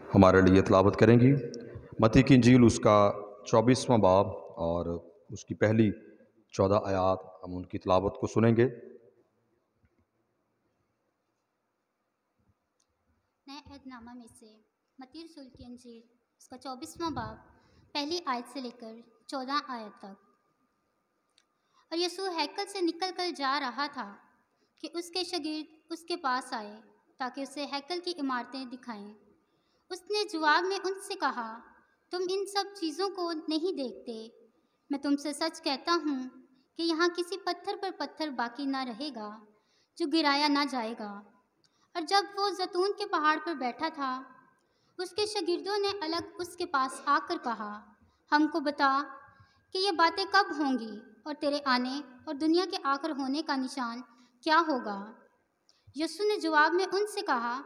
ہمارے لیے تلاوت کریں گی متی کی انجیل اس کا 24واں باب اور اس کی پہلی 14 آیات، ہم ان کی تلاوت کو سنیں گے۔ نئے عہد نامہ میں سے متی رسول کی انجیل اس کا 24واں باب پہلی آیت سے لے کر 14 آیت تک۔ اور یسوع ہیکل سے نکل کر جا رہا تھا کہ اس کے شاگرد اس کے پاس آئے تاکہ اسے ہیکل کی عمارتیں دکھائیں۔ اس نے جواب میں ان سے کہا، تم ان سب چیزوں کو نہیں دیکھتے؟ میں تم سے سچ کہتا ہوں کہ یہاں کسی پتھر پر پتھر باقی نہ رہے گا جو گرایا نہ جائے گا۔ اور جب وہ زیتون کے پہاڑ پر بیٹھا تھا، اس کے شاگردوں نے الگ اس کے پاس آ کر کہا، ہم کو بتا کہ یہ باتیں کب ہوں گی اور تیرے آنے اور دنیا کے آخر ہونے کا نشان کیا ہوگا؟ یسوع نے جواب میں ان سے کہا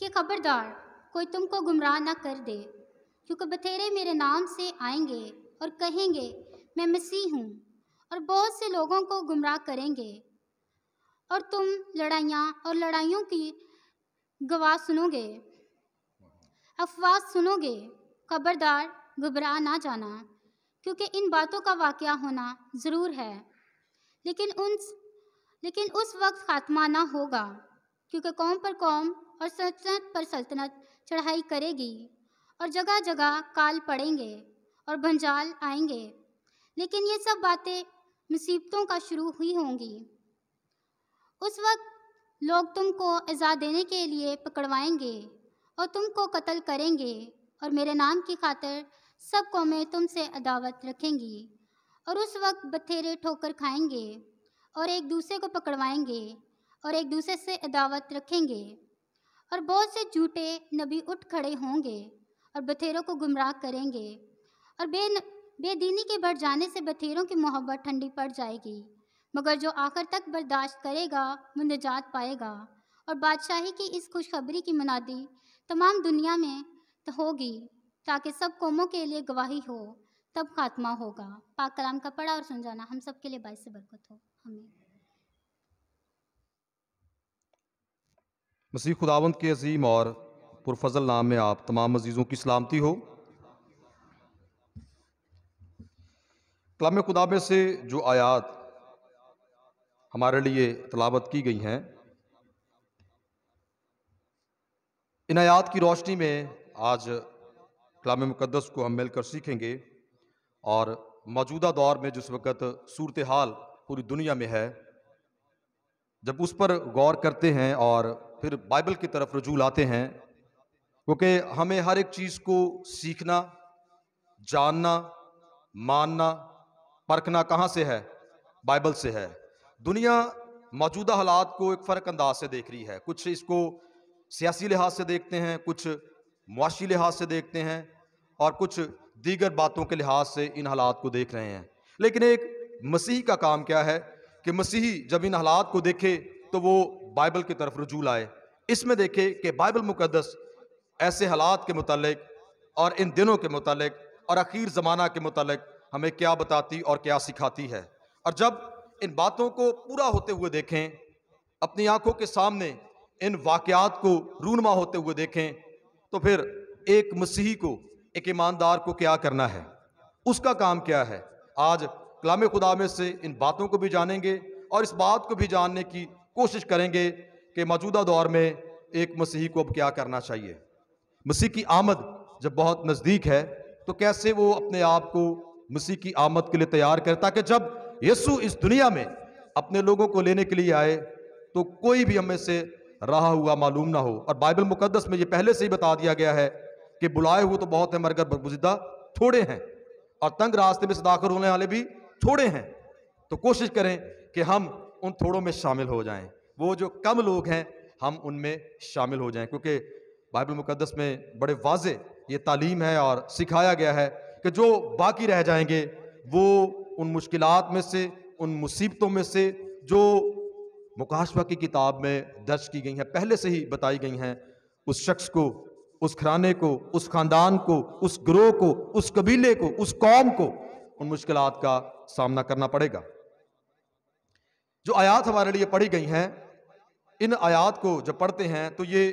کہ خبردار کوئی تم کو گمراہ نہ کر دے، کیونکہ بتھیرے میرے نام سے آئیں گے اور کہیں گے میں مسیح ہوں، اور بہت سے لوگوں کو گمراہ کریں گے۔ اور تم لڑائیاں اور لڑائیوں کی گواہ سنو گے، افواہ سنو گے۔ خبردار گھبرا نہ جانا، کیونکہ ان باتوں کا واقعہ ہونا ضرور ہے، لیکن اس وقت خاتمہ نہ ہوگا، کیونکہ قوم پر قوم اور سلطنت پر سلطنت چڑھائی کرے گی، اور جگہ جگہ کال پڑیں گے اور بھنجال آئیں گے۔ لیکن یہ سب باتیں مصیبتوں کا شروع ہوئی ہوں گی۔ اس وقت لوگ تم کو ایذا دینے کے لیے پکڑوائیں گے اور تم کو قتل کریں گے، اور میرے نام کی خاطر سب قومیں تم سے عداوت رکھیں گی۔ اور اس وقت بتھیرے ٹھوکر کھائیں گے اور ایک دوسرے کو پکڑوائیں گے اور ایک دوسرے سے عداوت رکھیں گے، اور بہت سے جھوٹے نبی اٹھ کھڑے ہوں گے اور بتھیروں کو گمراہ کریں گے، اور بے دینی کے بڑھ جانے سے بتھیروں کی محبت ٹھنڈی پڑ جائے گی، مگر جو آخر تک برداشت کرے گا وہ نجات پائے گا۔ اور بادشاہی کی اس خوشخبری کی منادی تمام دنیا میں ہوگی تاکہ سب قوموں کے لیے گواہی ہو، تب خاتمہ ہوگا۔ پاک کلام کا پڑھا اور سن جانا ہم سب کے لیے باعث برکت ہو، آمین۔ مسیح خداوند کے عظیم اور پرفضل نام میں آپ تمام عزیزوں کی سلامتی ہو۔ کلام خدا میں سے جو آیات ہمارے لیے تلاوت کی گئی ہیں، ان آیات کی روشنی میں آج کلام مقدس کو ہم مل کر سیکھیں گے، اور موجودہ دور میں جس وقت صورتحال پوری دنیا میں ہے، جب اس پر غور کرتے ہیں اور پھر بائبل کی طرف رجوع لاتے ہیں، کیونکہ ہمیں ہر ایک چیز کو سیکھنا، جاننا، ماننا، پرکھنا کہاں سے ہے؟ بائبل سے ہے۔ دنیا موجودہ حالات کو ایک فرق انداز سے دیکھ رہی ہے، کچھ اس کو سیاسی لحاظ سے دیکھتے ہیں، کچھ معاشی لحاظ سے دیکھتے ہیں، اور کچھ دیگر باتوں کے لحاظ سے ان حالات کو دیکھ رہے ہیں۔ لیکن ایک مسیح کا کام کیا ہے کہ مسیحی جب ان حالات کو دیکھے تو وہ بائبل کی طرف رجوع لائے، اس میں دیکھے کہ بائبل مقدس ایسے حالات کے متعلق اور ان دنوں کے متعلق اور اخیر زمانہ کے متعلق ہمیں کیا بتاتی اور کیا سکھاتی ہے۔ اور جب ان باتوں کو پورا ہوتے ہوئے دیکھیں، اپنی آنکھوں کے سامنے ان واقعات کو رونما ہوتے ہوئے دیکھیں، تو پھر ایک مسیحی کو، ایک ایماندار کو کیا کرنا ہے، اس کا کام کیا ہے۔ آج کلام خدا میں سے ان باتوں کو بھی جانیں گے اور اس بات کو بھی جاننے کی کوشش کریں گے کہ موجودہ دور میں ایک مسیحی کو اب کیا کرنا چاہیے۔ مسیح کی آمد جب بہت نزدیک ہے تو کیسے وہ اپنے آپ کو مسیح کی آمد کے لیے تیار کرے، تاکہ جب یسوع اس دنیا میں اپنے لوگوں کو لینے کے لیے آئے تو کوئی بھی ہمیں سے رہا ہوا معلوم نہ ہو۔ اور بائبل مقدس میں یہ پہلے سے ہی بتا دیا گیا ہے کہ بلائے ہوئے تو بہت ہیں مگر برگزیدہ تھوڑے ہیں، اور تنگ راستے میں سے داخل ہونے والے بھی تھوڑے ہیں۔ تو کوشش کریں کہ ہم ان تھوڑوں میں شامل ہو جائیں، وہ جو کم لوگ ہیں ہم ان میں شامل ہو جائیں، کیونکہ بائبل مقدس میں بڑے واضح یہ تعلیم ہے اور سکھایا گیا ہے کہ جو باقی رہ جائیں گے وہ ان مشکلات میں سے، ان مصیبتوں میں سے جو مکاشفہ کی کتاب میں درج کی گئی ہیں، پہلے سے ہی بتائی گئی ہیں، اس شخص کو، اس گھرانے کو، اس خاندان کو، اس گروہ کو، اس قبیلے کو، اس قوم کو ان مشکلات کا سامنا کرنا پڑے گا۔ جو آیات ہمارے لیے پڑھی گئی ہیں، ان آیات کو جب پڑھتے ہیں تو یہ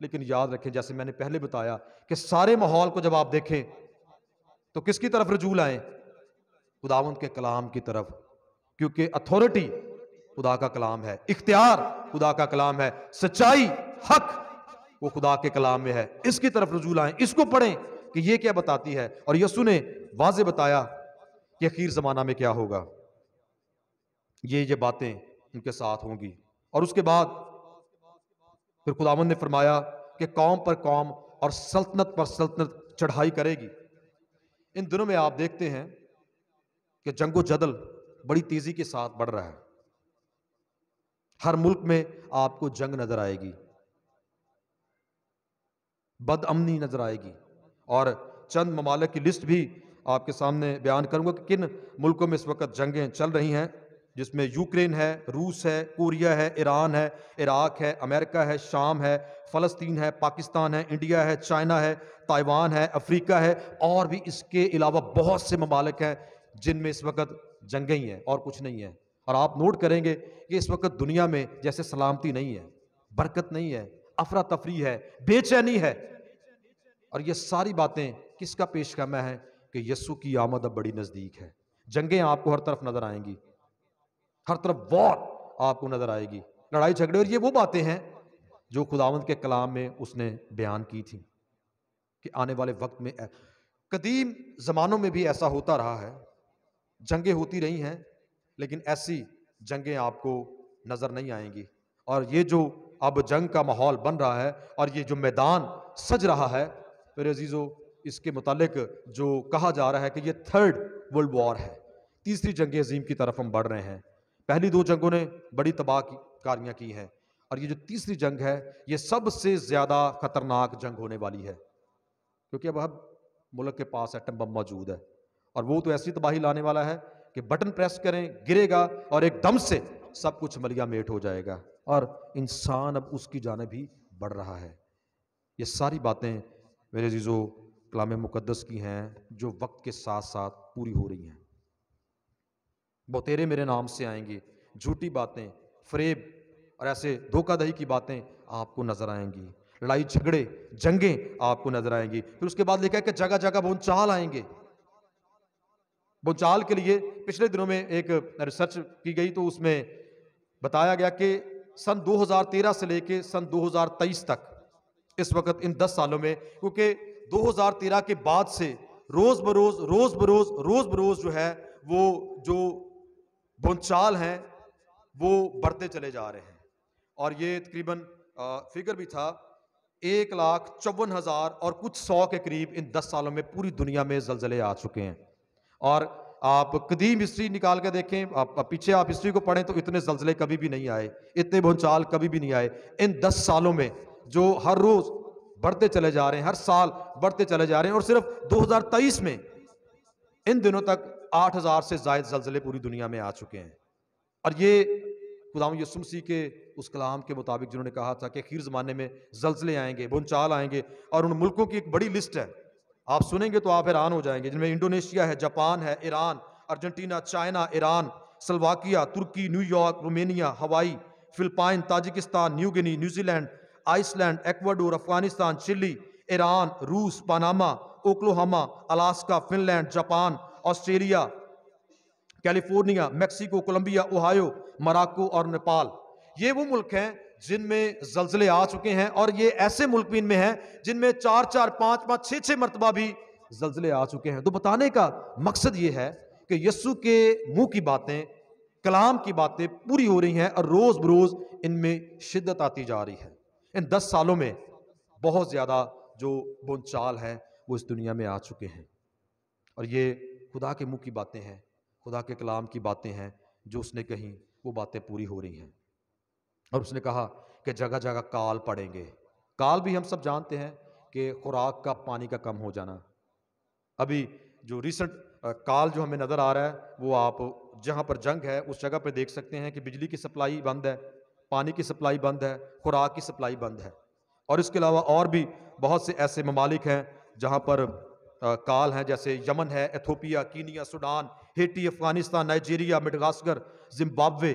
لیکن یاد رکھیں جیسے میں نے پہلے بتایا کہ سارے ماحول کو جب آپ دیکھیں تو کس کی طرف رجوع لائیں؟ خداوند کے کلام کی طرف، کیونکہ اتھارٹی خدا کا کلام ہے، اختیار خدا کا کلام ہے، سچائی، حق وہ خدا کے کلام میں ہے. اس کی طرف رجوع لائیں، اس کو پڑھیں کہ یہ کیا بتاتی ہے. اور یسوع نے واضح بتایا کہ اخیر زمانہ میں کیا ہوگا، یہ باتیں ان کے ساتھ ہوں گی. اور اس کے بعد پھر خداوند نے فرمایا کہ قوم پر قوم اور سلطنت پر سلطنت چڑھائی کرے گی. ان دنوں میں آپ دیکھتے ہیں کہ جنگ و جدل بڑی تیزی کے ساتھ بڑھ رہا ہے. ہر ملک میں آپ کو جنگ نظر آئے گی، بد امنی نظر آئے گی. اور چند ممالک کی لسٹ بھی آپ کے سامنے بیان کروں گا کہ کن ملکوں میں اس وقت جنگیں چل رہی ہیں، جس میں یوکرین ہے، روس ہے، کوریا ہے، ایران ہے، عراق ہے، امریکہ ہے، شام ہے، فلسطین ہے، پاکستان ہے، انڈیا ہے، چائنا ہے، تائیوان ہے، افریقہ ہے، اور بھی اس کے علاوہ بہت سے ممالک ہیں جن میں اس وقت جنگیں ہی ہیں اور کچھ نہیں ہے. اور آپ نوٹ کریں گے کہ اس وقت دنیا میں جیسے سلامتی نہیں ہے، برکت نہیں ہے، افراتفری ہے، بے چینی ہے. اور یہ ساری باتیں کس کا پیش خیمہ ہے کہ یسوع کی آمد اب بڑی نزدیک ہے. جنگیں آپ کو ہر طرف نظر آئیں گی، ہر طرف وار آپ کو نظر آئے گی، لڑائی جھگڑے. اور یہ وہ باتیں ہیں جو خداوند کے کلام میں اس نے بیان کی تھی کہ آنے والے وقت میں قدیم زمانوں میں بھی ایسا ہوتا رہا ہے، جنگیں ہوتی رہی ہیں، لیکن ایسی جنگیں آپ کو نظر نہیں آئیں گی. اور یہ جو اب جنگ کا ماحول بن رہا ہے اور یہ جو میدان سج رہا ہے، میرے عزیزو، اس کے متعلق جو کہا جا رہا ہے کہ یہ تھرڈ ورلڈ وار ہے، تیسری جنگ عظیم کی طرف ہم بڑھ رہے ہیں. پہلی دو جنگوں نے بڑی تباہ کاریاں کی ہیں، اور یہ جو تیسری جنگ ہے یہ سب سے زیادہ خطرناک جنگ ہونے والی ہے، کیونکہ اب ملک کے پاس ایٹم بم موجود ہے، اور وہ تو ایسی تباہی لانے والا ہے کہ بٹن پریس کریں گرے گا اور ایک دم سے سب کچھ ملیا میٹ ہو جائے گا. اور انسان اب اس کی جانب ہی بڑھ رہا ہے. یہ ساری باتیں میرے عزیزو کلام مقدس کی ہیں جو وقت کے ساتھ ساتھ پوری ہو رہی ہیں. بہتیرے میرے نام سے آئیں گے، جھوٹی باتیں، فریب اور ایسے دھوکہ دہی کی باتیں آپ کو نظر آئیں گی، لڑائی جھگڑے جنگیں آپ کو نظر آئیں گی. پھر اس کے بعد لکھا ہے کہ جگہ جگہ بھونچال آئیں گے. بھونچال کے لیے پچھلے دنوں میں ایک ریسرچ کی گئی تو اس میں بتایا گیا کہ سن 2013 سے لے کے سن 2023 تک، اس وقت ان 10 سالوں میں، کیونکہ 2013 کے بعد سے روز بروز جو ہے وہ جو بھونچال ہیں وہ بڑھتے چلے جا رہے ہیں. اور یہ تقریباً فگر بھی تھا 1,54,000 اور کچھ 100 کے قریب ان 10 سالوں میں پوری دنیا میں زلزلے آ چکے ہیں. اور آپ قدیم ہسٹری نکال کے دیکھیں، آپ پیچھے آپ ہسٹری کو پڑھیں تو اتنے زلزلے کبھی بھی نہیں آئے، اتنے بھونچال کبھی بھی نہیں آئے. ان 10 سالوں میں جو ہر روز بڑھتے چلے جا رہے ہیں، ہر سال بڑھتے چلے جا رہے ہیں، اور صرف 2023 میں ان دنوں تک 8,000 سے زائد زلزلے پوری دنیا میں آ چکے ہیں. اور یہ خداوند یسوع مسیح کے اس کلام کے مطابق جنہوں نے کہا تھا کہ اخیر زمانے میں زلزلے آئیں گے، بھونچال آئیں گے. اور ان ملکوں کی ایک بڑی لسٹ ہے، آپ سنیں گے تو آپ حیران ہو جائیں گے، جن میں انڈونیشیا ہے، جاپان ہے، Iran, Argentina, China, Iran, Slovakia, Turkey, New York, Romania, Hawaii, Philippines, Tajikistan, New Guinea, New Zealand, Iceland, Ecuador, Afghanistan, Chile, Iran, روس، Panama, Oklahoma, Alaska, Finland, Japan, Australia, California, Mexico, Colombia, Ohio, Morocco اور نیپال. یہ وہ ملک ہیں جن میں زلزلے آ چکے ہیں، اور یہ ایسے ملک بھی ان میں ہیں جن میں 4 5 5 6 مرتبہ بھی زلزلے آ چکے ہیں. تو بتانے کا مقصد یہ ہے کہ یسوع کے منہ کی باتیں، کلام کی باتیں پوری ہو رہی ہیں، اور روز بروز ان میں شدت آتی جا رہی ہے. ان 10 سالوں میں بہت زیادہ جو بھونچال ہے وہ اس دنیا میں آ چکے ہیں، اور یہ خدا کے منہ کی باتیں ہیں، خدا کے کلام کی باتیں ہیں جو اس نے کہیں وہ باتیں پوری ہو رہی ہیں. اور اس نے کہا کہ جگہ جگہ کال پڑیں گے. کال بھی ہم سب جانتے ہیں کہ خوراک کا، پانی کا کم ہو جانا. ابھی جو ریسنٹ کال جو ہمیں نظر آ رہا ہے وہ آپ جہاں پر جنگ ہے اس جگہ پہ دیکھ سکتے ہیں کہ بجلی کی سپلائی بند ہے، پانی کی سپلائی بند ہے، خوراک کی سپلائی بند ہے. اور اس کے علاوہ اور بھی بہت سے ایسے ممالک ہیں جہاں پر کال ہیں، جیسے یمن ہے، Ethiopia, Kenya, Sudan, Haiti, Afghanistan, Nigeria, Madagascar, Zimbabwe,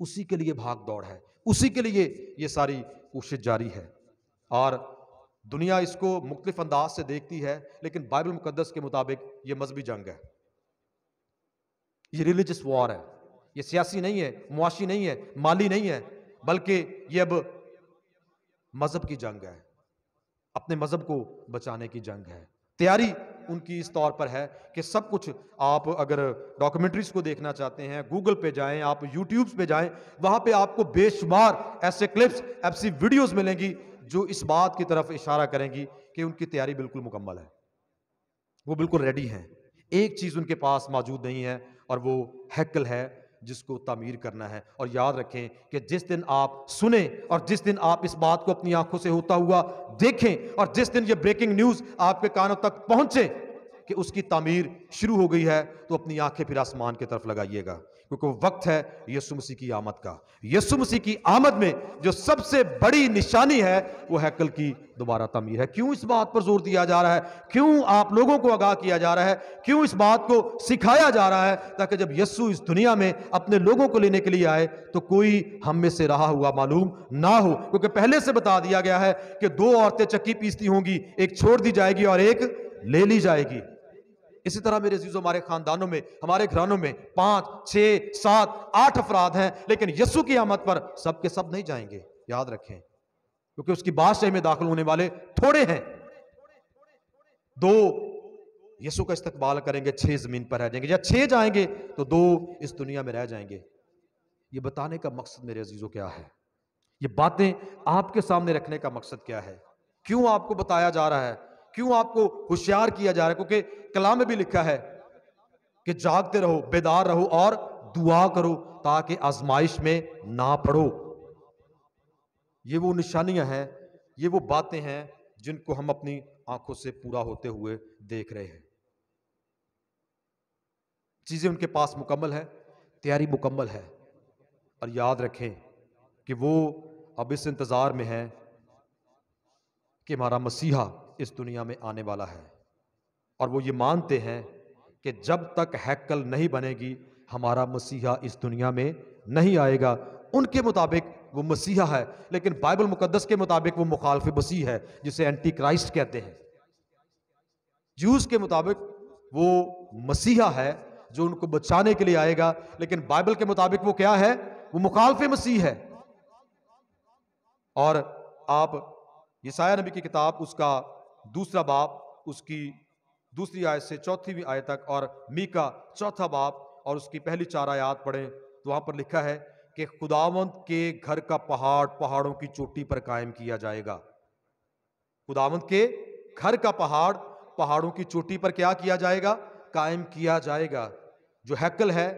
اسی کے لیے بھاگ دوڑ ہے، اسی کے لیے یہ ساری کوشش جاری ہے۔ اور دنیا اس کو مختلف انداز سے دیکھتی ہے، لیکن بائبل مقدس کے مطابق یہ مذہبی جنگ ہے، یہ ریلیجس وار ہے، یہ سیاسی نہیں ہے، معاشی نہیں ہے، مالی نہیں ہے، بلکہ یہ اب مذہب کی جنگ ہے، اپنے مذہب کو بچانے کی جنگ ہے۔ تیاری ان کی اس طور پر ہے کہ سب کچھ، آپ اگر ڈاکومنٹریز کو دیکھنا چاہتے ہیں، گوگل پہ جائیں، آپ یوٹیوب پہ جائیں، وہاں پہ آپ کو بے شمار ایسے کلپس، ایسی ویڈیوز ملیں گی جو اس بات کی طرف اشارہ کریں گی کہ ان کی تیاری بالکل مکمل ہے، وہ بالکل ریڈی ہیں۔ ایک چیز ان کے پاس موجود نہیں ہے، اور وہ ہیکل ہے جس کو تعمیر کرنا ہے۔ اور یاد رکھیں کہ جس دن آپ سنیں اور جس دن آپ اس بات کو اپنی آنکھوں سے ہوتا ہوا دیکھیں، اور جس دن یہ بریکنگ نیوز آپ کے کانوں تک پہنچے کہ اس کی تعمیر شروع ہو گئی ہے، تو اپنی آنکھیں پھر آسمان کی طرف لگائیے گا، کیونکہ وہ وقت ہے یسوع مسیح کی آمد کا۔ یسوع مسیح کی آمد میں جو سب سے بڑی نشانی ہے وہ ہیکل کی دوبارہ تعمیر ہے۔ کیوں اس بات پر زور دیا جا رہا ہے؟ کیوں آپ لوگوں کو آگاہ کیا جا رہا ہے؟ کیوں اس بات کو سکھایا جا رہا ہے؟ تاکہ جب یسوع اس دنیا میں اپنے لوگوں کو لینے کے لیے آئے تو کوئی ہم میں سے رہا ہوا معلوم نہ ہو، کیونکہ پہلے سے بتا دیا گیا ہے کہ 2 عورتیں چکی پیستی ہوں گی، ایک چھوڑ دی جائے گی اور ایک لے لی جائے گی۔ اسی طرح میرے عزیزوں، ہمارے خاندانوں میں، ہمارے گھرانوں میں 5 6 7 8 افراد ہیں، لیکن یسوع کی آمد پر سب کے سب نہیں جائیں گے، یاد رکھیں، کیونکہ اس کی بادشاہی میں داخل ہونے والے تھوڑے ہیں۔ 2 یسوع کا استقبال کریں گے، 6 زمین پر رہ جائیں گے، یا 6 جائیں گے تو 2 اس دنیا میں رہ جائیں گے۔ یہ بتانے کا مقصد میرے عزیزوں کیا ہے؟ یہ باتیں آپ کے سامنے رکھنے کا مقصد کیا ہے؟ کیوں آپ کو بتایا جا رہا ہے؟ کیوں آپ کو ہوشیار کیا جا رہا ہے؟ کیونکہ کلام میں بھی لکھا ہے کہ جاگتے رہو، بیدار رہو اور دعا کرو تاکہ آزمائش میں نہ پڑو۔ یہ وہ نشانیاں ہیں، یہ وہ باتیں ہیں جن کو ہم اپنی آنکھوں سے پورا ہوتے ہوئے دیکھ رہے ہیں۔ چیزیں ان کے پاس مکمل ہے، تیاری مکمل ہے، اور یاد رکھیں کہ وہ اب اس انتظار میں ہے کہ ہمارا مسیحا اس دنیا میں آنے والا ہے، اور وہ یہ مانتے ہیں کہ جب تک ہیکل نہیں بنے گی ہمارا مسیحا اس دنیا میں نہیں آئے گا۔ ان کے مطابق وہ مسیحا ہے، لیکن بائبل مقدس کے مطابق وہ مخالف مسیح ہے، جسے اینٹی کرائسٹ کہتے ہیں۔ جیوز کے مطابق وہ مسیحا ہے جو ان کو بچانے کے لیے آئے گا، لیکن بائبل کے مطابق وہ کیا ہے؟ وہ مخالف مسیح ہے۔ اور آپ یسایہ نبی کی کتاب، اس کا 2 باب، اس کی 2 آیت سے 4 آیت تک، اور میکا 4 باب اور اس کی پہلی 4 آیات پڑھیں تو وہاں پر لکھا ہے کہ خداوند کے گھر کا پہاڑ پہاڑوں کی چوٹی پر قائم کیا جائے گا۔ خداوند کے گھر کا پہاڑ پہاڑوں کی چوٹی پر کیا جائے گا؟ قائم کیا جائے گا۔ جو ہیکل ہے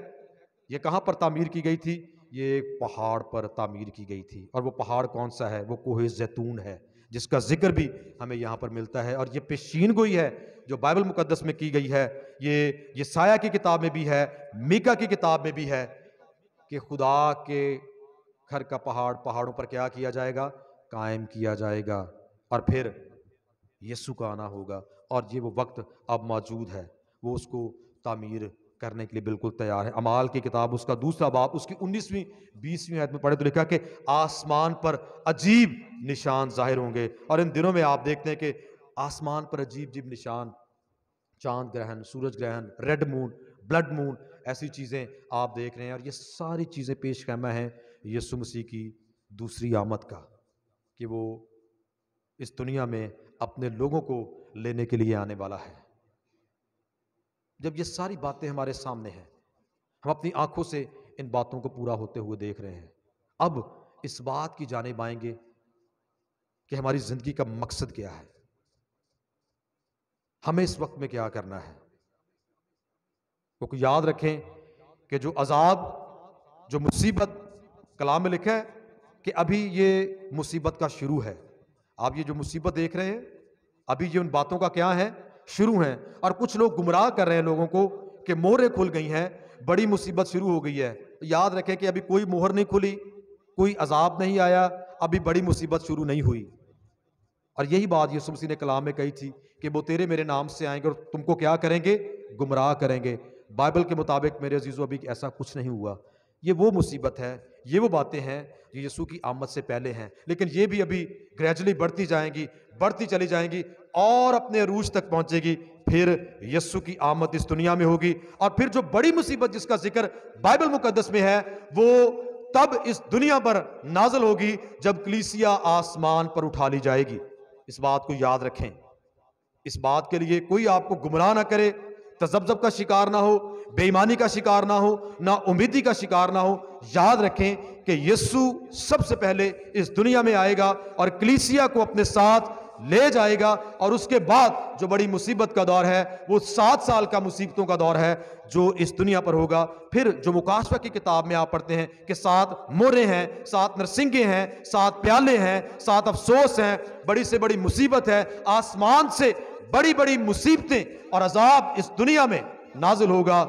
یہ کہاں پر تعمیر کی گئی تھی؟ یہ ایک پہاڑ پر تعمیر کی گئی تھی، اور وہ پہاڑ کون سا ہے؟ وہ کوہ زیتون ہے، جس کا ذکر بھی ہمیں یہاں پر ملتا ہے۔ اور یہ پیشین گوئی ہے جو بائبل مقدس میں کی گئی ہے، یہ یسایہ کی کتاب میں بھی ہے، میکا کی کتاب میں بھی ہے، کہ خدا کے گھر کا پہاڑ پہاڑوں پر کیا جائے گا؟ قائم کیا جائے گا، اور پھر یسوع کا آنا ہوگا، اور یہ وہ وقت اب موجود ہے، وہ اس کو تعمیر کرنے کے لیے بالکل تیار ہے۔ اعمال کی کتاب، اس کا 2 باب، اس کی 19ویں 20ویں آیت میں پڑھے تو لکھا کہ آسمان پر عجیب نشان ظاہر ہوں گے۔ اور ان دنوں میں آپ دیکھتے ہیں کہ آسمان پر عجیب عجیب نشان، چاند گرہن، سورج گرہن، ریڈ مون، بلڈ مون، ایسی چیزیں آپ دیکھ رہے ہیں، اور یہ ساری چیزیں پیش خیمہ ہیں یسوع مسیح کی دوسری آمد کا، کہ وہ اس دنیا میں اپنے لوگوں کو لینے کے لیے آنے والا ہے۔ جب یہ ساری باتیں ہمارے سامنے ہیں، ہم اپنی آنکھوں سے ان باتوں کو پورا ہوتے ہوئے دیکھ رہے ہیں، اب اس بات کی جانب آئیں گے کہ ہماری زندگی کا مقصد کیا ہے، ہمیں اس وقت میں کیا کرنا ہے۔ کیونکہ یاد رکھیں کہ جو عذاب، جو مصیبت کلام میں لکھا ہے کہ ابھی یہ مصیبت کا شروع ہے۔ آپ یہ جو مصیبت دیکھ رہے ہیں، ابھی یہ ان باتوں کا کیا ہے؟ شروع ہیں، اور کچھ لوگ گمراہ کر رہے ہیں لوگوں کو کہ مہریں کھل گئی ہیں، بڑی مصیبت شروع ہو گئی ہے۔ یاد رکھیں کہ ابھی کوئی مہر نہیں کھلی، کوئی عذاب نہیں آیا، ابھی بڑی مصیبت شروع نہیں ہوئی۔ اور یہی بات یسوع مسیح نے کلام میں کہی تھی کہ وہ تیرے میرے نام سے آئیں گے اور تم کو کیا کریں گے؟ گمراہ کریں گے۔ بائبل کے مطابق میرے عزیزو ابھی ایسا کچھ نہیں ہوا۔ یہ وہ مصیبت ہے، یہ وہ باتیں ہیں جو یسوع کی آمد سے پہلے ہیں، لیکن یہ بھی ابھی گریجولی بڑھتی جائیں گی، بڑھتی چلی جائیں گی اور اپنے عروج تک پہنچے گی. پھر یسوع کی آمد اس دنیا میں ہوگی، اور پھر جو بڑی مصیبت جس کا ذکر بائبل مقدس میں ہے وہ تب اس دنیا پر نازل ہوگی جب کلیسیا آسمان پر اٹھا لی جائے گی. اس بات کو یاد رکھیں، اس بات کے لیے کوئی آپ کو گمراہ نہ کرے، تذبذب کا شکار نہ ہو، بے ایمانی کا شکار نہ ہو، نا امیدی کا شکار نہ ہو. یاد رکھیں کہ یسوع سب سے پہلے اس دنیا میں آئے گا اور کلیسیا کو اپنے ساتھ لے جائے گا، اور اس کے بعد جو بڑی مصیبت کا دور ہے وہ 7 سال کا مصیبتوں کا دور ہے جو اس دنیا پر ہوگا. پھر جو مکاشفہ کی کتاب میں آپ پڑھتے ہیں کہ 7 موریں ہیں، 7 نرسنگیں ہیں، 7 پیالے ہیں، 7 افسوس ہیں، بڑی سے بڑی مصیبت ہے، آسمان سے بڑی بڑی مصیبتیں اور عذاب اس دنیا میں نازل ہوگا.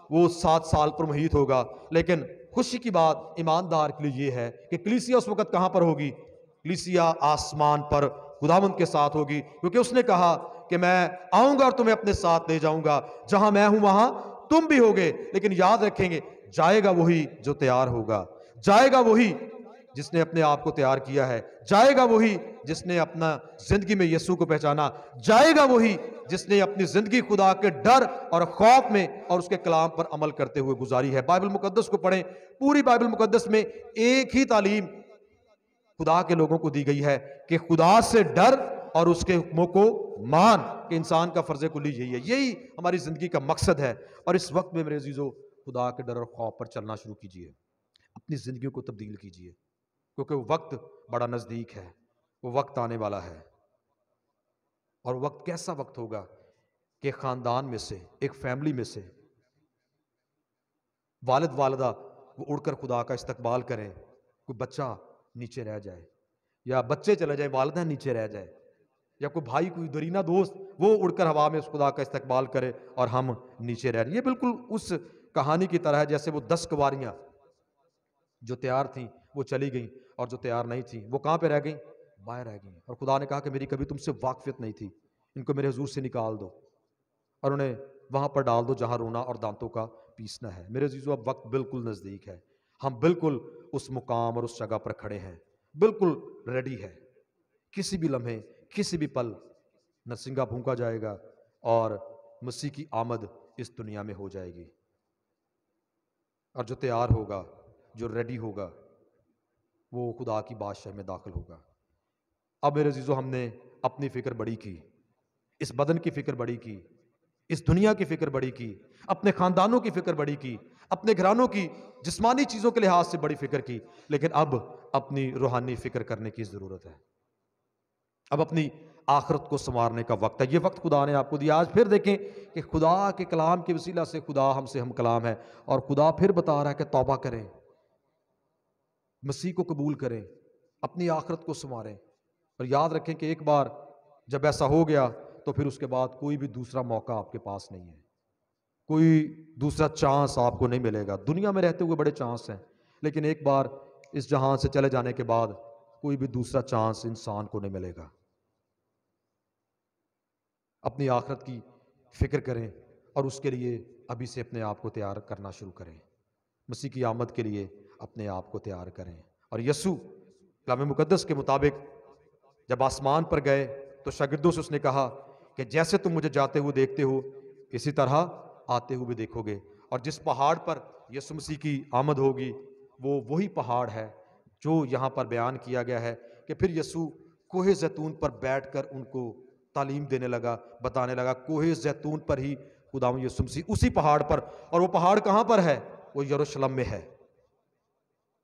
وہ 7 سال پر محیط ہوگا. لیکن خوشی کی بات ایماندار کے لیے یہ ہے کہ کلیسیا اس وقت کہاں پر ہوگی؟ کلیسیا آسمان پر خداوند کے ساتھ ہوگی، کیونکہ اس نے کہا کہ میں آؤں گا اور تمہیں اپنے ساتھ لے جاؤں گا، جہاں میں ہوں وہاں تم بھی ہوگے. لیکن یاد رکھیں گے جائے گا وہی جو تیار ہوگا، جائے گا وہی جس نے اپنے آپ کو تیار کیا ہے، جائے گا وہی جس نے اپنا زندگی میں یسوع کو پہچانا، جائے گا وہی جس نے اپنی زندگی خدا کے ڈر اور خوف میں اور اس کے کلام پر عمل کرتے ہوئے گزاری ہے. بائبل مقدس کو پڑھیں، پوری بائبل مقدس میں ایک ہی تعلیم خدا کے لوگوں کو دی گئی ہے کہ خدا سے ڈر اور اس کے حکموں کو مان، کہ انسان کا فرض کلی یہی ہے، یہی ہماری زندگی کا مقصد ہے. اور اس وقت میں میرے عزیزو خدا کے ڈر اور خوف پر چلنا شروع کیجئے، اپنی زندگیوں کو تبدیل کیجئے، کیونکہ وہ وقت بڑا نزدیک ہے، وہ وقت آنے والا ہے. اور وقت کیسا وقت ہوگا کہ خاندان میں سے، ایک فیملی میں سے والد والدہ وہ اڑ کر خدا کا استقبال کریں، کوئی بچہ نیچے رہ جائے، یا بچے چلے جائیں والدہ نیچے رہ جائے، یا کوئی بھائی کوئی درینہ دوست وہ اڑ کر ہوا میں اس خدا کا استقبال کرے اور ہم نیچے رہ رہے. یہ بالکل اس کہانی کی طرح ہے جیسے وہ 10 کنواریاں جو تیار تھیں وہ چلی گئیں، اور جو تیار نہیں تھیں وہ کہاں پہ رہ گئیں؟ باہر رہ گئیں. اور خدا نے کہا کہ میری کبھی تم سے واقفیت نہیں تھی، ان کو میرے حضور سے نکال دو اور انہیں وہاں پر ڈال دو جہاں رونا اور دانتوں کا پیسنا ہے. میرے عزیزو اب وقت بالکل نزدیک ہے، ہم بالکل اس مقام اور اس جگہ پر کھڑے ہیں، بالکل ریڈی ہے. کسی بھی لمحے، کسی بھی پل نرسنگا پھونکا جائے گا اور مسیح کی آمد اس دنیا میں ہو جائے گی. اور جو تیار ہوگا، جو ریڈی ہوگا، وہ خدا کی بادشاہی میں داخل ہوگا. اب میرے عزیزو ہم نے اپنی فکر بڑی کی، اس بدن کی فکر بڑی کی، اس دنیا کی فکر بڑی کی، اپنے خاندانوں کی فکر بڑی کی، اپنے گھرانوں کی جسمانی چیزوں کے لحاظ سے بڑی فکر کی. لیکن اب اپنی روحانی فکر کرنے کی ضرورت ہے. اب اپنی آخرت کو سنوارنے کا وقت ہے. یہ وقت خدا نے آپ کو دیا. آج پھر دیکھیں کہ خدا کے کلام کے وسیلہ سے خدا ہم سے ہم کلام ہے، اور خدا پھر بتا رہا ہے کہ توبہ کریں، مسیح کو قبول کریں، اپنی آخرت کو سنواریں. اور یاد رکھیں کہ ایک بار جب ایسا ہو گیا تو پھر اس کے بعد کوئی بھی دوسرا موقع آپ کے پاس نہیں ہے، کوئی دوسرا چانس آپ کو نہیں ملے گا. دنیا میں رہتے ہوئے بڑے چانس ہیں، لیکن ایک بار اس جہان سے چلے جانے کے بعد کوئی بھی دوسرا چانس انسان کو نہیں ملے گا. اپنی آخرت کی فکر کریں اور اس کے لیے ابھی سے اپنے آپ کو تیار کرنا شروع کریں. مسیح کی آمد کے لیے اپنے آپ کو تیار کریں. اور یسوع کلام مقدس کے مطابق جب آسمان پر گئے تو شاگردوں سے اس نے کہا کہ جیسے تم مجھے جاتے ہوئے دیکھتے ہو اسی طرح آتے ہوئے دیکھو گے. اور جس پہاڑ پر یسوع مسیح کی آمد ہوگی وہ وہی پہاڑ ہے جو یہاں پر بیان کیا گیا ہے کہ پھر یسوع کوہ زیتون پر بیٹھ کر ان کو تعلیم دینے لگا، بتانے لگا. کوہ زیتون پر ہی خداوند یسوع مسیح اسی پہاڑ پر، اور وہ پہاڑ کہاں پر ہے؟ وہ یروشلم میں ہے.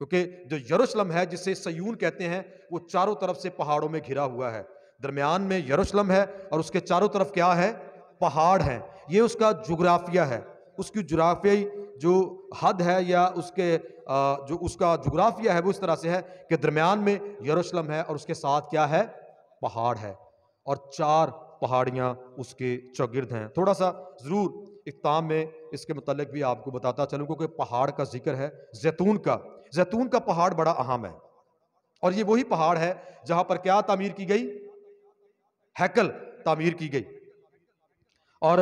کیونکہ جو یروشلم ہے جسے سیون کہتے ہیں وہ چاروں طرف سے پہاڑوں میں گھرا ہوا ہے. درمیان میں یروشلم ہے اور اس کے چاروں طرف کیا ہے؟ پہاڑ ہیں. یہ اس کا جغرافیہ ہے، اس کی جغرافیائی جو حد ہے یا اس کے جو اس کا جغرافیہ ہے وہ اس طرح سے ہے کہ درمیان میں یروشلم ہے اور اس کے ساتھ کیا ہے؟ پہاڑ ہے، اور 4 پہاڑیاں اس کے چوگرد ہیں. تھوڑا سا ضرور اختتام میں اس کے متعلق بھی آپ کو بتاتا چلوں، کیونکہ پہاڑ کا ذکر ہے زیتون کا. زیتون کا پہاڑ بڑا اہم ہے، اور یہ وہی پہاڑ ہے جہاں پر کیا تعمیر کی گئی؟ ہیکل تعمیر کی گئی. اور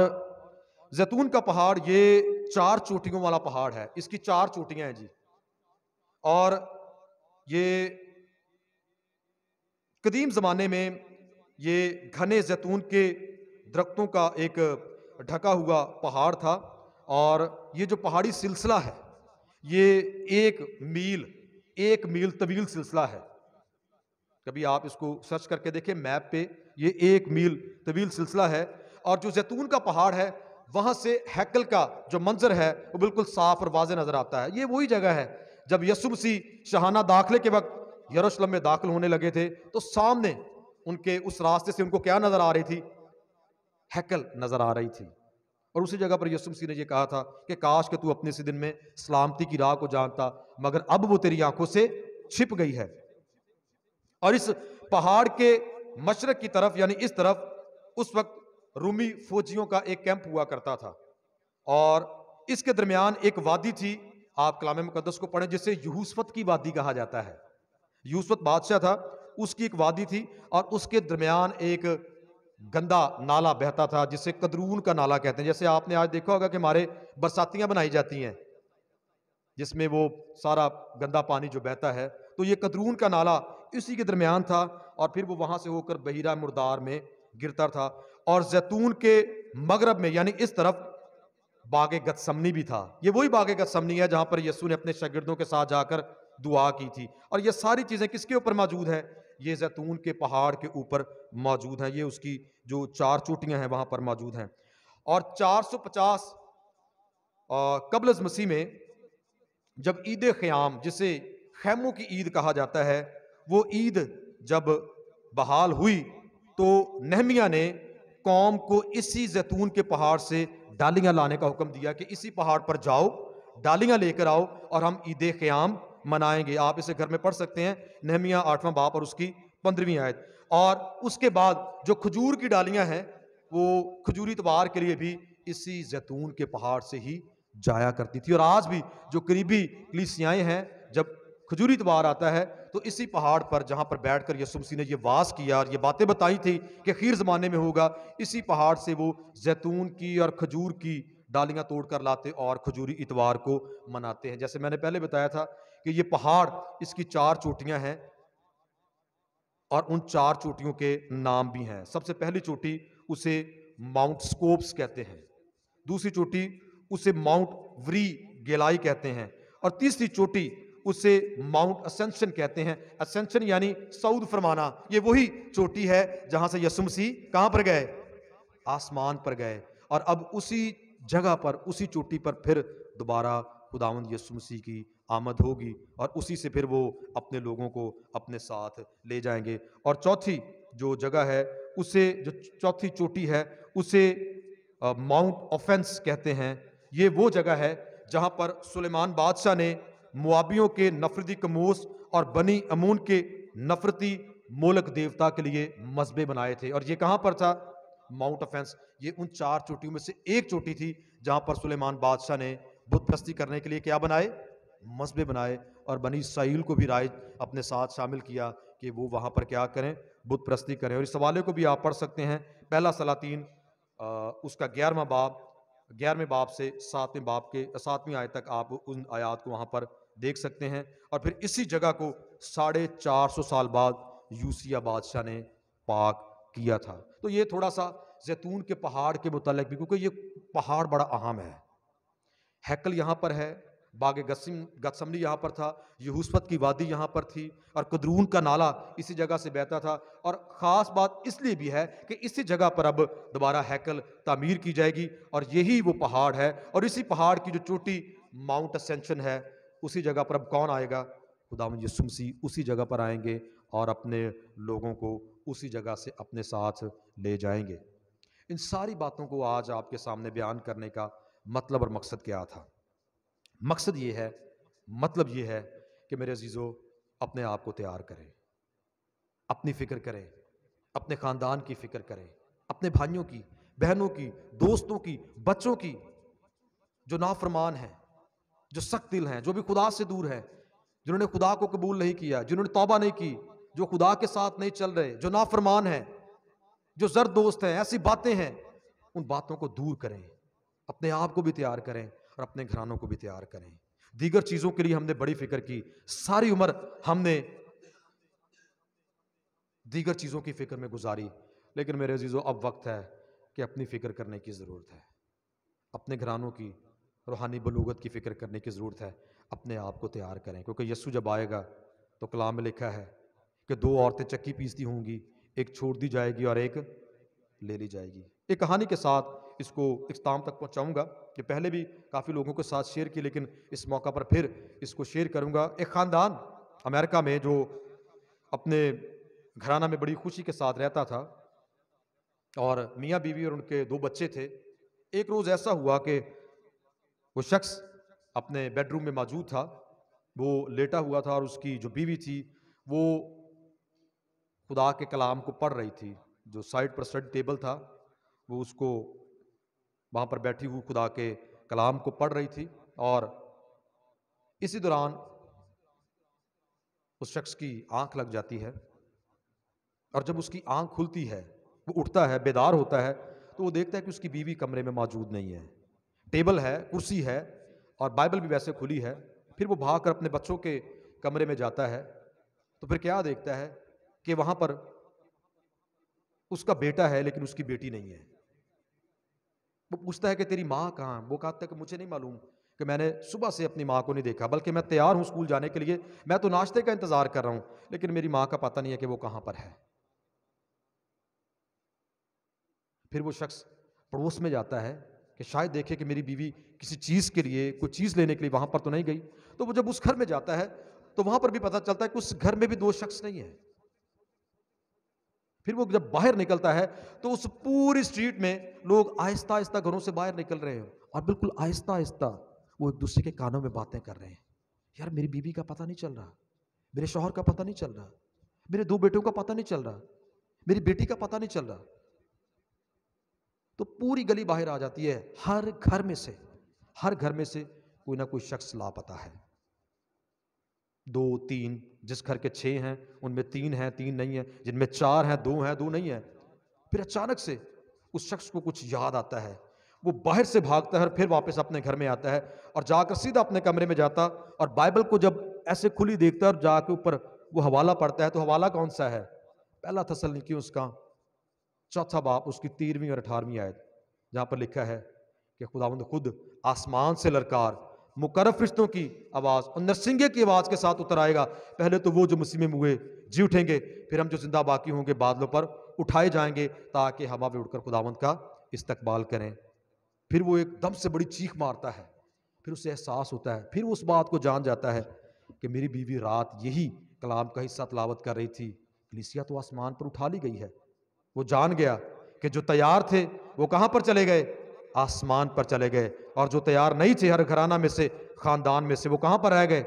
زیتون کا پہاڑ یہ 4 چوٹیوں والا پہاڑ ہے. اس کی 4 چوٹیاں ہیں جی. اور یہ قدیم زمانے میں یہ گھنے زیتون کے درختوں کا ایک ڈھکا ہوا پہاڑ تھا، اور یہ جو پہاڑی سلسلہ ہے یہ ایک میل طویل سلسلہ ہے۔ کبھی آپ اس کو سرچ کر کے دیکھیں میپ پہ، یہ 1 میل طویل سلسلہ ہے، اور جو زیتون کا پہاڑ ہے وہاں سے ہیکل کا جو منظر ہے وہ بالکل صاف اور واضح نظر آتا ہے۔ یہ وہی جگہ ہے جب یسوع مسیح شاہانہ داخلے کے وقت یروشلم میں داخل ہونے لگے تھے تو سامنے ان کے اس راستے سے ان کو کیا نظر آ رہی تھی؟ ہیکل نظر آ رہی تھی۔ اور اسی جگہ پر یسوع مسیح نے یہ کہا تھا کہ کاش کہ تو اپنے اسی دن میں سلامتی کی راہ کو جانتا، مگر اب وہ تیری آنکھوں سے چھپ گئی ہے۔ اور اس پہاڑ کے مشرق کی طرف یعنی اس طرف اس وقت رومی فوجیوں کا ایک کیمپ ہوا کرتا تھا، اور اس کے درمیان ایک وادی تھی، آپ کلام مقدس کو پڑھیں، جسے یہوسفت کی وادی کہا جاتا ہے۔ یہوسفت بادشاہ تھا، اس کی ایک وادی تھی، اور اس کے درمیان ایک گندا نالا بہتا تھا جسے قدرون کا نالا کہتے ہیں۔ جیسے آپ نے آج دیکھا ہوگا کہ ہمارے برساتیاں بنائی جاتی ہیں جس میں وہ سارا گندا پانی جو بہتا ہے، تو یہ قدرون کا نالا اسی کے درمیان تھا، اور پھر وہ وہاں سے ہو کر بحیرہ مردار میں گرتا تھا۔ اور زیتون کے مغرب میں یعنی اس طرف باغ گتسمنی بھی تھا۔ یہ وہی باغ گتسمنی ہے جہاں پر یسوع نے اپنے شاگردوں کے ساتھ جا کر دعا کی تھی۔ اور یہ ساری چیزیں کس کے اوپر موجود ہیں؟ یہ زیتون کے پہاڑ کے اوپر موجود ہیں۔ یہ اس کی جو 4 چوٹیاں ہیں وہاں پر موجود ہیں۔ اور 450 قبل از مسیح میں جب عید خیام، جسے خیموں کی عید کہا جاتا ہے، وہ عید جب بحال ہوئی تو نہمیہ نے قوم کو اسی زیتون کے پہاڑ سے ڈالیاں لانے کا حکم دیا کہ اسی پہاڑ پر جاؤ، ڈالیاں لے کر آؤ اور ہم عید خیام منائیں گے۔ آپ اسے گھر میں پڑھ سکتے ہیں، نہمیہ 8واں باب اور اس کی 15ویں آیت۔ اور اس کے بعد جو کھجور کی ڈالیاں ہیں وہ کھجوری اتوار کے لیے بھی اسی زیتون کے پہاڑ سے ہی جایا کرتی تھی۔ اور آج بھی جو قریبی کلیسیائیں ہیں، جب کھجوری اتوار آتا ہے تو اسی پہاڑ پر جہاں پر بیٹھ کر یسوع مسیح نے یہ واز کیا اور یہ باتیں بتائی تھی کہ خیر زمانے میں ہوگا، اسی پہاڑ سے وہ زیتون کی اور کھجور کی ڈالیاں توڑ کر لاتے اور کھجوری اتوار کو مناتے ہیں۔ جیسے میں نے پہلے بتایا تھا کہ یہ پہاڑ، اس کی 4 چوٹیاں ہیں، اور ان 4 چوٹیوں کے نام بھی ہیں۔ سب سے پہلی چوٹی اسے ماؤنٹ سکوپس کہتے ہیں، دوسری چوٹی اسے ماؤنٹ وری گیلائی کہتے ہیں، اور تیسری چوٹی اسے ماؤنٹ اسینشن کہتے ہیں۔ اسینشن یعنی صعود فرمانا۔ یہ وہی چوٹی ہے جہاں سے یسوع مسیح کہاں پر گئے؟ آسمان پر گئے، اور اب اسی جگہ پر، اسی چوٹی پر پھر دوبارہ خداوند یسوع مسیح کی آمد ہوگی، اور اسی سے پھر وہ اپنے لوگوں کو اپنے ساتھ لے جائیں گے۔ اور چوتھی جو جگہ ہے اسے، جو چوتھی چوٹی ہے اسے ماؤنٹ آفینس کہتے ہیں۔ یہ وہ جگہ ہے جہاں پر سلیمان بادشاہ نے موابیوں کے نفرتی کموس اور بنی امون کے نفرتی مولک دیوتا کے لیے مذبح بنائے تھے۔ اور یہ کہاں پر تھا؟ Mount offence. یہ ان 4 چوٹیوں میں سے ایک چوٹی تھی جہاں پر سلیمان بادشاہ نے بت پرستی کرنے کے لیے کیا بنائے؟ مذبح بنائے، اور بنی اسرائیل کو بھی رائج اپنے ساتھ شامل کیا کہ وہ وہاں پر کیا کریں؟ بت پرستی کریں۔ اور اس حوالے کو بھی آپ پڑھ سکتے ہیں، پہلا سلاطین اس کا 11ویں باب سے 7ویں آیت تک آپ ان آیات کو وہاں پر دیکھ سکتے ہیں۔ اور پھر اسی جگہ کو 450 سال بعد یوسیہ بادشاہ نے پاک کیا تھا۔ تو یہ تھوڑا سا زیتون کے پہاڑ کے متعلق بھی، کیونکہ یہ پہاڑ بڑا اہم ہے۔ ہیکل یہاں پر ہے، باغ گتسمنی یہاں پر تھا، یہوسفت کی وادی یہاں پر تھی، اور قدرون کا نالا اسی جگہ سے بہتا تھا۔ اور خاص بات اس لیے بھی ہے کہ اسی جگہ پر اب دوبارہ ہیکل تعمیر کی جائے گی، اور یہی وہ پہاڑ ہے، اور اسی پہاڑ کی جو چوٹی ماؤنٹ اسینشن ہے، اسی جگہ پر اب کون آئے گا؟ خداوند یسوع مسیح اسی جگہ پر آئیں گے اور اپنے لوگوں کو اسی جگہ سے اپنے ساتھ لے جائیں گے۔ ان ساری باتوں کو آج آپ کے سامنے بیان کرنے کا مطلب اور مقصد کیا تھا؟ مقصد یہ ہے، مطلب یہ ہے کہ میرے عزیزو، اپنے آپ کو تیار کریں، اپنی فکر کریں، اپنے خاندان کی فکر کریں، اپنے بھائیوں کی، بہنوں کی، دوستوں کی، بچوں کی، جو نافرمان ہیں، جو سخت دل ہیں، جو بھی خدا سے دور ہیں، جنہوں نے خدا کو قبول نہیں کیا، جنہوں نے توبہ نہیں کی، جو خدا کے ساتھ نہیں چل رہے، جو نافرمان ہیں، جو زرد دوست ہیں، ایسی باتیں ہیں، ان باتوں کو دور کریں، اپنے آپ کو بھی تیار کریں اور اپنے گھرانوں کو بھی تیار کریں۔ دیگر چیزوں کے لیے ہم نے بڑی فکر کی، ساری عمر ہم نے دیگر چیزوں کی فکر میں گزاری، لیکن میرے عزیزو اب وقت ہے کہ اپنی فکر کرنے کی ضرورت ہے، اپنے گھرانوں کی روحانی بلوغت کی فکر کرنے کی ضرورت ہے، اپنے آپ کو تیار کریں، کیونکہ یسوع جب آئے گا تو کلام میں لکھا ہے کہ 2 عورتیں چکی پیستی ہوں گی، ایک چھوڑ دی جائے گی اور ایک لے لی جائے گی۔ ایک کہانی کے ساتھ اس کو اختتام تک پہنچاؤں گا، کہ پہلے بھی کافی لوگوں کے ساتھ شیئر کی، لیکن اس موقع پر پھر اس کو شیئر کروں گا۔ ایک خاندان امریکہ میں جو اپنے گھرانہ میں بڑی خوشی کے ساتھ رہتا تھا، اور میاں بیوی اور ان کے 2 بچے تھے۔ ایک روز ایسا ہوا کہ وہ شخص اپنے بیڈ روم میں موجود تھا، وہ لیٹا ہوا تھا، اور اس کی جو بیوی تھی وہ خدا کے کلام کو پڑھ رہی تھی، جو سائڈ پر اسٹڈی ٹیبل تھا وہ اس کو وہاں پر بیٹھی ہوئی خدا کے کلام کو پڑھ رہی تھی، اور اسی دوران اس شخص کی آنکھ لگ جاتی ہے، اور جب اس کی آنکھ کھلتی ہے، وہ اٹھتا ہے، بیدار ہوتا ہے، تو وہ دیکھتا ہے کہ اس کی بیوی کمرے میں موجود نہیں ہے، ٹیبل ہے، کرسی ہے، اور بائبل بھی ویسے کھلی ہے۔ پھر وہ بھاگ کر اپنے بچوں کے کمرے میں جاتا ہے، تو پھر کیا دیکھتا ہے کہ وہاں پر اس کا بیٹا ہے لیکن اس کی بیٹی نہیں ہے۔ وہ پوچھتا ہے کہ تیری ماں کہاں؟ وہ کہتا ہے کہ مجھے نہیں معلوم، کہ میں نے صبح سے اپنی ماں کو نہیں دیکھا، بلکہ میں تیار ہوں اسکول جانے کے لیے، میں تو ناشتے کا انتظار کر رہا ہوں، لیکن میری ماں کا پتہ نہیں ہے کہ وہ کہاں پر ہے۔ پھر وہ شخص پڑوس میں جاتا ہے کہ شاید دیکھے کہ میری بیوی کسی چیز کے لیے، کوئی چیز لینے کے لیے وہاں پر تو نہیں گئی۔ تو وہ جب اس گھر میں جاتا ہے تو وہاں پر بھی پتہ چلتا ہے کہ اس گھر میں بھی 2 شخص نہیں ہیں۔ پھر وہ جب باہر نکلتا ہے تو اس پوری اسٹریٹ میں لوگ آہستہ آہستہ گھروں سے باہر نکل رہے ہیں، اور بالکل آہستہ آہستہ وہ ایک دوسرے کے کانوں میں باتیں کر رہے ہیں، یار میری بیوی کا پتہ نہیں چل رہا، میرے شوہر کا پتہ نہیں چل رہا، میرے 2 بیٹوں کا پتہ نہیں چل رہا، میری بیٹی کا پتہ نہیں چل رہا۔ تو پوری گلی باہر آ جاتی ہے، ہر گھر میں سے کوئی نہ کوئی شخص لاپتہ ہے، 2 3، جس گھر کے 6 ہیں ان میں 3 ہیں، 3 نہیں ہیں، جن میں 4 ہیں 2 ہیں، 2 نہیں ہیں۔ پھر اچانک سے اس شخص کو کچھ یاد آتا ہے، وہ باہر سے بھاگتا ہے اور پھر واپس اپنے گھر میں آتا ہے، اور جا کر سیدھا اپنے کمرے میں جاتا، اور بائبل کو جب ایسے کھلی دیکھتا ہے اور جا کے اوپر وہ حوالہ پڑھتا ہے، تو حوالہ کون سا ہے؟ پہلا تسلنیکیوں اس کا 4 باب، اس کی 13ویں اور 18ویں آیت، جہاں پر لکھا ہے کہ خداوند خود آسمان سے للکار، مقرب فرشتوں کی آواز اور نرسنگے کی آواز کے ساتھ اتر آئے گا، پہلے تو وہ جو مسیح میں ہوئے جی اٹھیں گے، پھر ہم جو زندہ باقی ہوں گے بادلوں پر اٹھائے جائیں گے، تاکہ ہوا میں اڑ کر خداوند کا استقبال کریں۔ پھر وہ ایک دم سے بڑی چیخ مارتا ہے، پھر اسے احساس ہوتا ہے، پھر وہ اس بات کو جان جاتا ہے کہ میری بیوی رات یہی کلام کا حصہ تلاوت کر رہی تھی، کلیسیا تو آسمان پر اٹھا لی گئی ہے۔ وہ جان گیا کہ جو تیار تھے وہ کہاں پر چلے گئے؟ آسمان پر چلے گئے، اور جو تیار نہیں تھے ہر گھرانہ میں سے، خاندان میں سے، وہ کہاں پر رہ گئے؟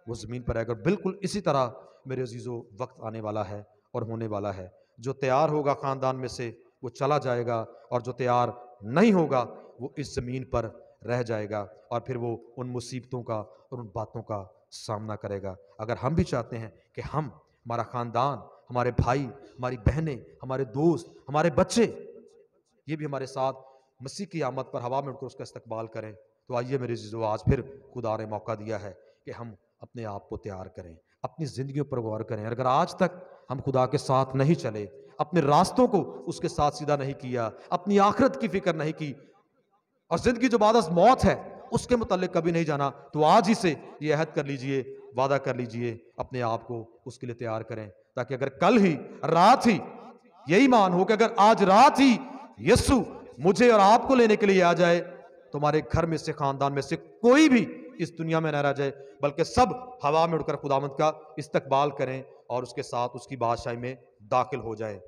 وہ زمین پر رہ گئے۔ بالکل اسی طرح میرے عزیزو وقت آنے والا ہے اور ہونے والا ہے، جو تیار ہوگا خاندان میں سے وہ چلا جائے گا، اور جو تیار نہیں ہوگا وہ اس زمین پر رہ جائے گا، اور پھر وہ ان مصیبتوں کا اور ان باتوں کا سامنا کرے گا۔ اگر ہم بھی چاہتے ہیں کہ ہمارا خاندان، ہمارے بھائی، ہماری بہنیں، ہمارے دوست، ہمارے بچے، یہ بھی ہمارے ساتھ مسیح کی آمد پر ہوا میں اڑ کر اس کا استقبال کریں، تو آئیے میرے عزیزو، آج پھر خدا نے موقع دیا ہے کہ ہم اپنے آپ کو تیار کریں، اپنی زندگیوں پر غور کریں۔ اگر آج تک ہم خدا کے ساتھ نہیں چلے، اپنے راستوں کو اس کے ساتھ سیدھا نہیں کیا، اپنی آخرت کی فکر نہیں کی، اور زندگی جو بعد از موت ہے اس کے متعلق کبھی نہیں جانا، تو آج ہی سے یہ عہد کر لیجئے، وعدہ کر لیجئے، اپنے آپ کو اس کے لیے تیار کریں، تاکہ اگر کل ہی رات ہی یہ ایمان ہو کہ اگر آج رات ہی یسوع مجھے اور آپ کو لینے کے لیے آ جائے، تو ہمارے گھر میں سے، خاندان میں سے کوئی بھی اس دنیا میں نہ رہ جائے، بلکہ سب ہوا میں اڑ کر خداوند کا استقبال کریں اور اس کے ساتھ اس کی بادشاہی میں داخل ہو جائیں۔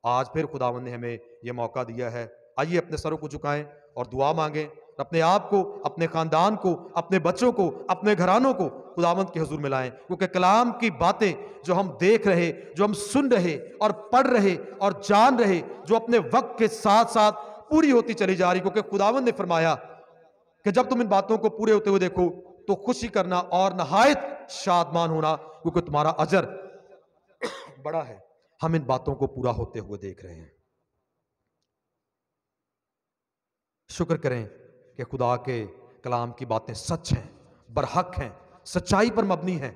آج پھر خداوند نے ہمیں یہ موقع دیا ہے، آئیے اپنے سروں کو جھکائیں اور دعا مانگیں، اپنے آپ کو، اپنے خاندان کو، اپنے بچوں کو، اپنے گھرانوں کو خداوند کے حضور میں لائیں، کیونکہ کلام کی باتیں جو ہم دیکھ رہے، جو ہم سن رہے اور پڑھ رہے اور جان رہے، جو اپنے وقت کے ساتھ ساتھ پوری ہوتی چلی جا رہی، کیونکہ خداوند نے فرمایا کہ جب تم ان باتوں کو پورے ہوتے ہوئے دیکھو تو خوشی کرنا اور نہایت شادمان ہونا، کیونکہ تمہارا اجر بڑا ہے۔ ہم ان باتوں کو پورا ہوتے ہوئے دیکھ رہے ہیں۔ شکر کریں کہ خدا کے کلام کی باتیں سچ ہیں، برحق ہیں، سچائی پر مبنی ہیں،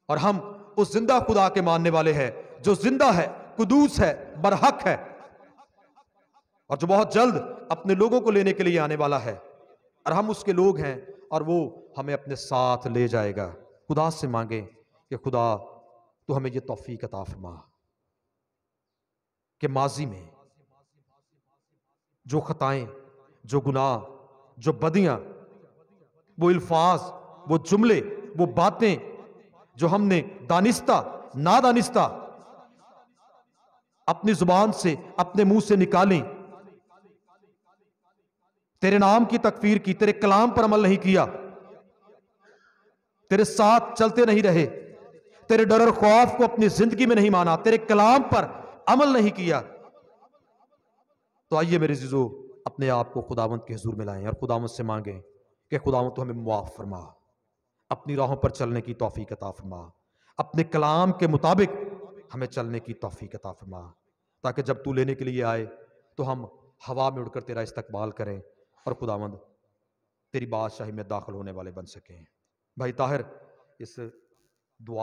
اور ہم اس زندہ خدا کے ماننے والے ہیں جو زندہ ہے، قدوس ہے، برحق ہے، اور جو بہت جلد اپنے لوگوں کو لینے کے لیے آنے والا ہے، اور ہم اس کے لوگ ہیں اور وہ ہمیں اپنے ساتھ لے جائے گا۔ خدا سے مانگیں کہ خدا تو ہمیں یہ توفیق عطا فرما کہ ماضی میں جو خطائیں، جو گناہ، جو بدیاں، وہ الفاظ، وہ جملے، وہ باتیں جو ہم نے دانستہ نادانستہ اپنی زبان سے، اپنے منہ سے نکالیں، تیرے نام کی تکفیر کی، تیرے کلام پر عمل نہیں کیا، تیرے ساتھ چلتے نہیں رہے، تیرے ڈر اور خوف کو اپنی زندگی میں نہیں مانا، تیرے کلام پر عمل نہیں کیا، تو آئیے میرے عزیزو اپنے آپ کو خداوند کے حضور میں لائیں اور خداوند سے مانگیں کہ خداوند تو ہمیں معاف فرما، اپنی راہوں پر چلنے کی توفیق عطا فرما، اپنے کلام کے مطابق ہمیں چلنے کی توفیق عطا فرما، تاکہ جب تو لینے کے لیے آئے تو ہم ہوا میں اڑ کر تیرا استقبال کریں اور خداوند تیری بادشاہی میں داخل ہونے والے بن سکیں۔ بھائی طاہر اس دعا